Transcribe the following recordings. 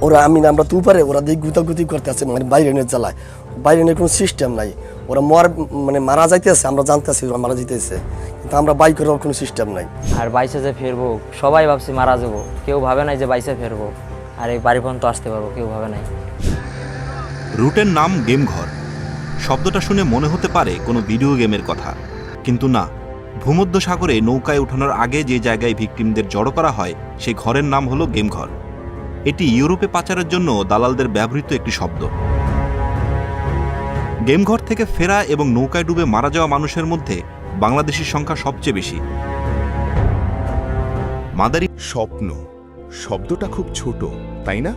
ওরা আমরা তো উপরে, ওরা দিক গুতাগুতি করতে আছে, মানে বাইরে নিয়ে জ্বালায়, বাইরে নিয়ে কোনো সিস্টেম নাই। ওরা মারা যাইতেছে, আমরা জানতেছি ওরা মারা যাইতেছে, কিন্তু আমরা বাই করার কোনো সিস্টেম নাই। আর বাইসে যে ফিরবো, সবাই ভাবছি মারা যাবো, কেউ ভাবে নাই যে বাইসে ফিরবো আর এই বাড়ি পর্যন্ত আসতে পারবো, কেউ ভাবে নাই। রুটের নাম গেমঘর। শব্দটা শুনে মনে হতে পারে কোনো ভিডিও গেমের কথা, কিন্তু না। ভূমধ্য সাগরে নৌকায় ওঠানোর আগে যে জায়গায় ভিকটিমদের জড়ো করা হয় সেই ঘরের নাম হলো গেমঘর। এটি ইউরোপে পাচারের জন্য দালালদের ব্যবহৃত একটি শব্দ। গেমঘর থেকে ফেরা এবং নৌকায় ডুবে মারা যাওয়া মানুষের মধ্যে বাংলাদেশের সংখ্যা সবচেয়ে বেশি। মাদারী স্বপ্ন শব্দটা খুব ছোট, তাই না?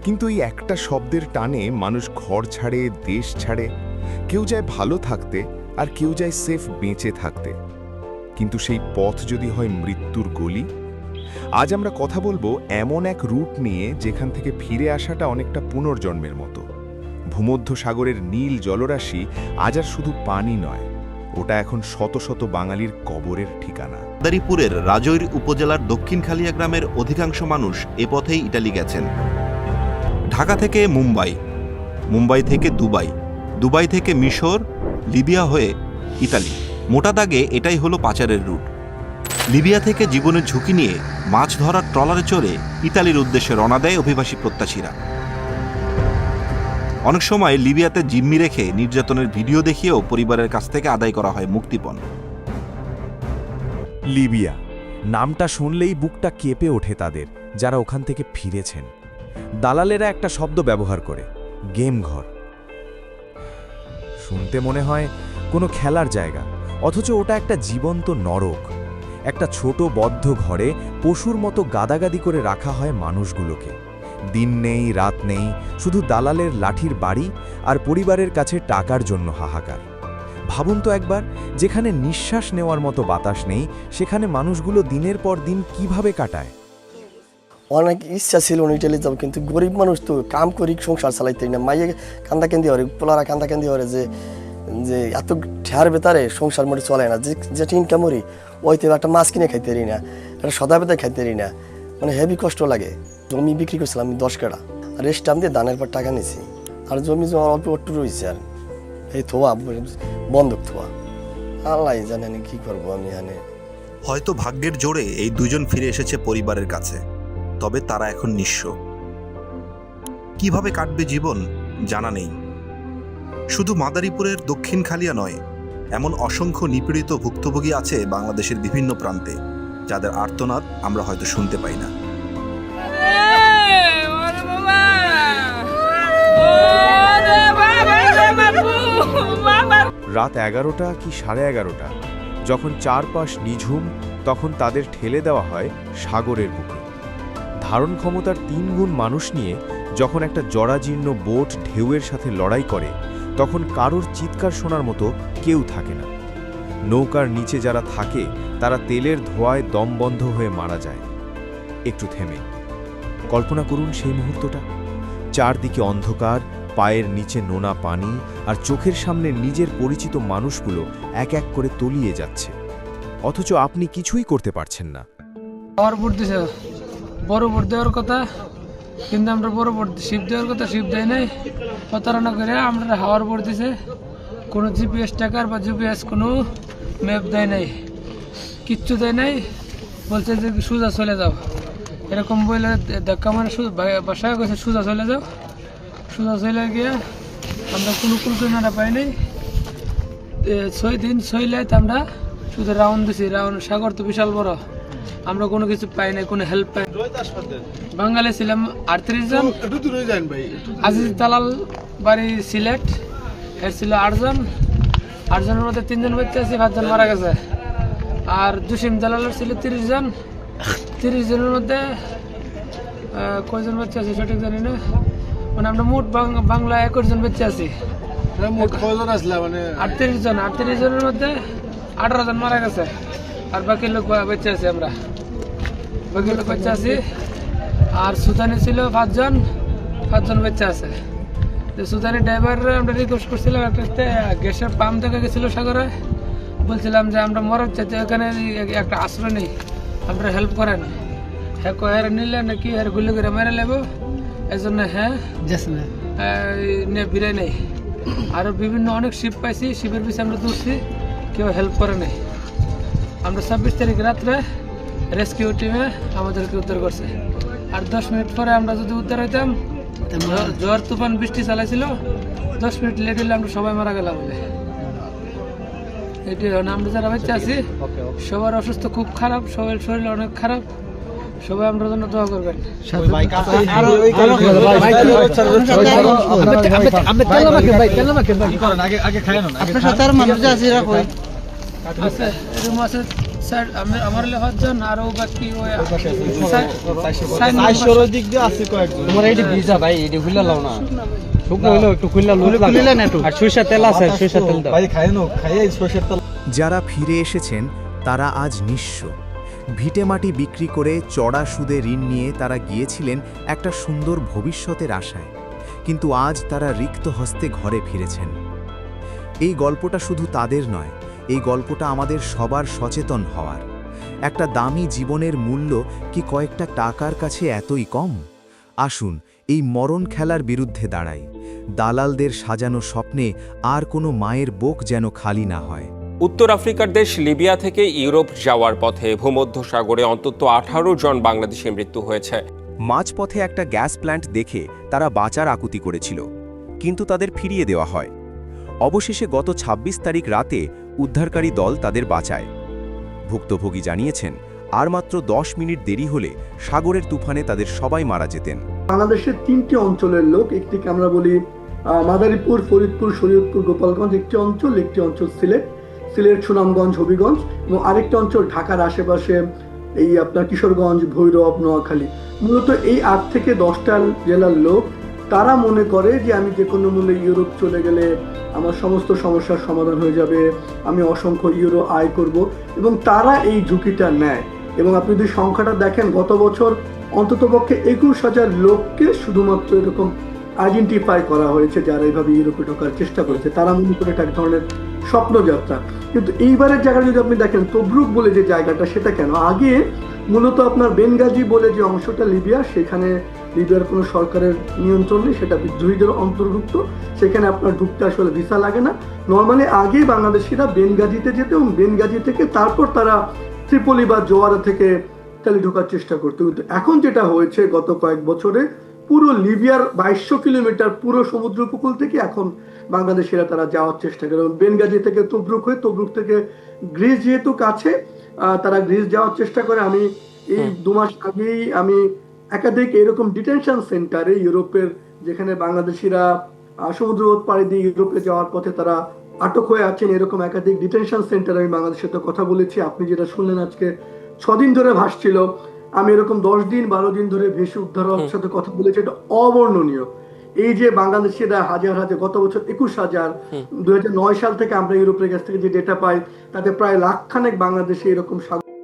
কিন্তু এই একটা শব্দের টানে মানুষ ঘর ছাড়ে, দেশ ছাড়ে। কেউ যায় ভালো থাকতে, আর কেউ যায় সেফ বেঁচে থাকতে। কিন্তু সেই পথ যদি হয় মৃত্যুর গলি। আজ আমরা কথা বলবো এমন এক রুট নিয়ে যেখান থেকে ফিরে আসাটা অনেকটা পুনর্জন্মের মতো। ভূমধ্য সাগরের নীল জলরাশি আজ আর শুধু পানি নয়, ওটা এখন শত শত বাঙালির কবরের ঠিকানা। মাদারীপুরের রাজৈর উপজেলার দক্ষিণ খালিয়া গ্রামের অধিকাংশ মানুষ এ পথেই ইটালি গেছেন। ঢাকা থেকে মুম্বাই, মুম্বাই থেকে দুবাই, দুবাই থেকে মিশর, লিবিয়া হয়ে ইতালি। মোটা দাগে এটাই হলো পাচারের রুট। লিবিয়া থেকে জীবনের ঝুঁকি নিয়ে মাছ ধরার ট্রলারে চড়ে ইতালির উদ্দেশ্যে রওনা দেয় অভিবাসী প্রত্যাশীরা। অনেক সময় লিবিয়াতে জিম্মি রেখে নির্যাতনের ভিডিও দেখিয়েও পরিবারের কাছ থেকে আদায় করা হয় মুক্তিপণ। লিবিয়া নামটা শুনলেই বুকটা কেঁপে ওঠে তাদের, যারা ওখান থেকে ফিরেছেন। দালালেরা একটা শব্দ ব্যবহার করে, গেমঘর। শুনতে মনে হয় কোনো খেলার জায়গা, অথচ ওটা একটা জীবন্ত নরক। একটা ছোট বদ্ধ ঘরে পশুর মতো গাদাগাদি করে রাখা হয় মানুষগুলোকে। দিন নেই, রাত নেই, শুধু দালালের লাঠির বাড়ি আর পরিবারের কাছে টাকার জন্য হাহাকার। ভাবুন তো একবার, যেখানে নিঃশ্বাস নেওয়ার মতো বাতাস নেই, সেখানে মানুষগুলো দিনের পর দিন কিভাবে কাটায়। অনেক ইচ্ছা ছিল ইটালি যাবো, কিন্তু গরিব মানুষ তো কাম করি সংসার চালাইতে না। মাইয়ে কান্দা কেন্দি হরে, পোলারা কান্দা কেন্দি হরে যে যে এত ঠেয়ার ভেতরে সংসার মোটে চলে না। যেটা ইনকাম করি ওইতে একটা মাছ কিনে খাইতে পারি না, একটা সদা বেতায় খাইতে পারি না, মানে হেভি কষ্ট লাগে। জমি বিক্রি করছিলাম আমি 10 কাঠা, আর রেস্টাম দিয়ে ধানের পর টাকা নিয়েছি। আর জমি অল্প একটু রয়েছে, আর এই থোয়া বন্ধক থোয়া। আল্লাহ জানেন কি করবো আমি। এখানে হয়তো ভাগ্যের জোরে এই দুজন ফিরে এসেছে পরিবারের কাছে, তবে তারা এখন নিঃস্ব। কিভাবে কাটবে জীবন জানা নেই। শুধু মাদারীপুরের দক্ষিণ খালিয়া নয়, এমন অসংখ্য নিপীড়িত ভুক্তভোগী আছে বাংলাদেশের বিভিন্ন প্রান্তে, যাদের আর্তনাদ আমরা হয়তো শুনতে পাই না। রাত 11টা কি 11:30, যখন চারপাশ নিঝুম, তখন তাদের ঠেলে দেওয়া হয় সাগরের বুকে। ধারণ ক্ষমতার 3 গুণ মানুষ নিয়ে যখন একটা জরাজীর্ণ বোট ঢেউয়ের সাথে লড়াই করে, তখন কারোর চিৎকার শোনার মতো কেউ থাকে না। নৌকার নিচে যারা থাকে তারা তেলের ধোঁয়ায় দমবন্ধ হয়ে মারা যায়। একটু থেমে কল্পনা করুন সেই মুহূর্তটা। চারদিকে অন্ধকার, পায়ের নিচে নোনা পানি, আর চোখের সামনে নিজের পরিচিত মানুষগুলো এক এক করে তলিয়ে যাচ্ছে, অথচ আপনি কিছুই করতে পারছেন না। বড় ভোট দেওয়ার কথা, কিন্তু আমরা বড় ভোট শিপ দেওয়ার কথা, শিপ দেয় নাই। প্রতারণা করে আমরা হাওয়ার ভোট দিছে। কোনো জিপিএস টাকার বা জিপিএস কোনো ম্যাপ দেয় নাই, কিচ্ছু দেয় নাই। বলছে যে সোজা চলে যাও, এরকম বলে ধাক্কা মানে বাসায় গেছে সোজা চলে যাও। সোজা চলে গিয়ে আমরা কোনো কুলকিনারা পাই নাই। 6 দিন 6 রাত আমরা শুধু রাউন্ড দিছি। রাউন্ড, সাগর তো বিশাল বড়, আমরা কোনো কিছু পাই নাই, কোনো হেল্প পাই। বাঙালি ছিলাম 38 জন। আজিজ দালাল বাড়ি সিলেট, এর ছিল 8 জন। 8 জনের মধ্যে 3 জন বাচ্চা আছে, 5 জন মারা গেছে। আর জসিম দালালের ছিল 30 জন। 30 জনের মধ্যে কয়জন বাচ্চা আছে সঠিক জানি না, মানে আমরা মোট বাংলা 21 জন বাচ্চা আছি। মোট কয়জন আসলে মানে 38 জন। 38 জনের মধ্যে 18 জন মারা গেছে, আর বাকি লোক বাচ্চা আছে। আমরা বাকি লোক বাচ্চা আছি। আর সুদানি ছিল 5 জন, 5 জন বাচ্চা আছে। তো সুদানি ড্রাইভার আমরা রিকোয়েস্ট করছিলাম, একটা গ্যাসের পাম্প দেখা গেছিল সাগরে। বলছিলাম যে আমরা মরার চাইতে এখানে একটা আশ্রয় নেই, আমরা হেল্প করেন। হ্যাঁ কয়ার নিলে নাকি আর গুলি করে মেরে নেব। এই জন্য হ্যাঁ বিরাই নেই। আরও বিভিন্ন অনেক শিপ পাইছি, শিপের পিছিয়ে আমরা দৌড়ছি, কেউ হেল্প করে নাই। আমরা 26 তারিখ রাত্রে রেস্কিউ টিমে আমাদেরকে উদ্ধার করছে। আর 10 মিনিট পরে আমরা যদি উদ্ধার হইতাম, ঝড় তুফান বৃষ্টি চালাইছিল, 10 মিনিট লেট হলে আমরা সবাই মারা গেলাম বলে। এটি আমরা যারা বাচ্চা আছি সবার অসুস্থ খুব খারাপ, সবাই শরীর অনেক খারাপ, সবাই আমরা জন্য দোয়া করবেন। আমার লেখার আরো বাকি যারা ফিরে এসেছেন তারা আজ নিঃস্ব। ভিটেমাটি বিক্রি করে চড়া সুদে ঋণ নিয়ে তারা গিয়েছিলেন একটা সুন্দর ভবিষ্যতের আশায়, কিন্তু আজ তারা রিক্ত হস্তে ঘরে ফিরেছেন। এই গল্পটা শুধু তাদের নয়, এই গল্পটা আমাদের সবার সচেতন হওয়ার। একটা দামি জীবনের মূল্য কি কয়েকটা টাকার কাছে এতই কম? আসুন এই মরণ খেলার বিরুদ্ধে দাঁড়াই। দালালদের সাজানো স্বপ্নে আর কোনো মায়ের বুক যেন খালি না হয়। উত্তর আফ্রিকার দেশ লিবিয়া থেকে ইউরোপ যাওয়ার পথে ভূমধ্যসাগরে অন্তত 18 জন বাংলাদেশের মৃত্যু হয়েছে। মাঝপথে একটা গ্যাস প্ল্যান্ট দেখে তারা বাঁচার আকুতি করেছিল, কিন্তু তাদের ফিরিয়ে দেওয়া হয়। অবশেষে গত 26 তারিখ রাতে উদ্ধারকারী দল তাদের বাঁচায়। ভুক্তভোগী জানিয়েছেন আর মাত্র 10 মিনিট দেরি হলে সাগরের তুফানে তাদের সবাই মারা যেতেন। বাংলাদেশের 3টি অঞ্চলের লোক, একটিকে আমরা বলি মাদারীপুর, ফরিদপুর, শরীয়তপুর, গোপালগঞ্জ একটি অঞ্চল, একটি অঞ্চল সিলেট, সুনামগঞ্জ, হবিগঞ্জ, এবং আরেকটি অঞ্চল ঢাকার আশেপাশে এই আপনার কিশোরগঞ্জ, ভৈরব, নোয়াখালী। মূলত এই 8 থেকে 10টা জেলার লোক তারা মনে করে যে আমি যে কোনো মূল্যে ইউরোপ চলে গেলে আমার সমস্ত সমস্যার সমাধান হয়ে যাবে, আমি অসংখ্য ইউরো আয় করব, এবং তারা এই ঝুঁকিটা নেয়। এবং আপনি যদি সংখ্যাটা দেখেন, গত বছর অন্ততপক্ষে 21,000 লোককে শুধুমাত্র এরকম আইডেন্টিফাই করা হয়েছে যারা এইভাবে ইউরোপে ঢোকার চেষ্টা করেছে। তারা মনে করে এটা এক ধরনের স্বপ্নযাত্রা। কিন্তু এইবারের জায়গাটা যদি আপনি দেখেন, তবরুক বলে যে জায়গাটা, সেটা কেন? আগে মূলত আপনার বেনগাজি বলে যে অংশটা লিবিয়া, সেখানে লিবিয়ার কোনো সরকারের নিয়ন্ত্রণ নেই, সেটা বিদ্রোহীদের অন্তর্ভুক্ত, সেখানে আপনার ঢুকতে আসলে ভিসা লাগে না। নর্মালি আগে বাংলাদেশিরা বেনগাজিতে যেত এবং বেনগাজি থেকে তারপর তারা ত্রিপলি বা জোয়ারা থেকে ইতালি ঢোকার চেষ্টা করতো। কিন্তু এখন যেটা হয়েছে, গত কয়েক বছরে পুরো লিবিয়ার 2200 কিলোমিটার পুরো সমুদ্র উপকূল থেকে এখন বাংলাদেশিরা তারা যাওয়ার চেষ্টা করে। বেনগাজি থেকে তবরুক হয়ে, তবরুক থেকে গ্রিস যেহেতু কাছে, তারা গ্রিস যাওয়ার চেষ্টা করে। আমি এই 2 মাস আগেই আমি একাধিক এরকম ডিটেনশন সেন্টারে ইউরোপের, যেখানে বাংলাদেশিরা সমুদ্র পাড়ি দিয়ে ইউরোপে যাওয়ার পথে তারা আটক হয়ে আছেন, এরকম একাধিক ডিটেনশন সেন্টারে আমি বাংলাদেশের সাথে কথা বলেছি। আপনি যেটা শুনলেন আজকে 6 দিন ধরে ভাসছিল, আমি এরকম 10 দিন 12 দিন ধরে ভেসে উদ্ধার হওয়ার সাথে কথা বলেছি। এটা অবর্ণনীয়। এই যে বাংলাদেশিরা হাজার হাজার, গত বছর 21,000, 2009 সাল থেকে আমরা ইউরোপের কাছ থেকে যে ডেটা পাই, তাতে প্রায় লাখখানেক বাংলাদেশি এরকম।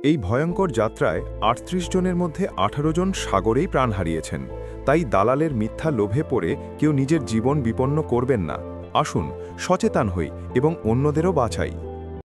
এই ভয়ঙ্কর যাত্রায় 38 জনের মধ্যে 18 জন সাগরেই প্রাণ হারিয়েছেন। তাই দালালের মিথ্যা লোভে পড়ে কেউ নিজের জীবন বিপন্ন করবেন না। আসুন সচেতন হই এবং অন্যদেরও বাঁচাই।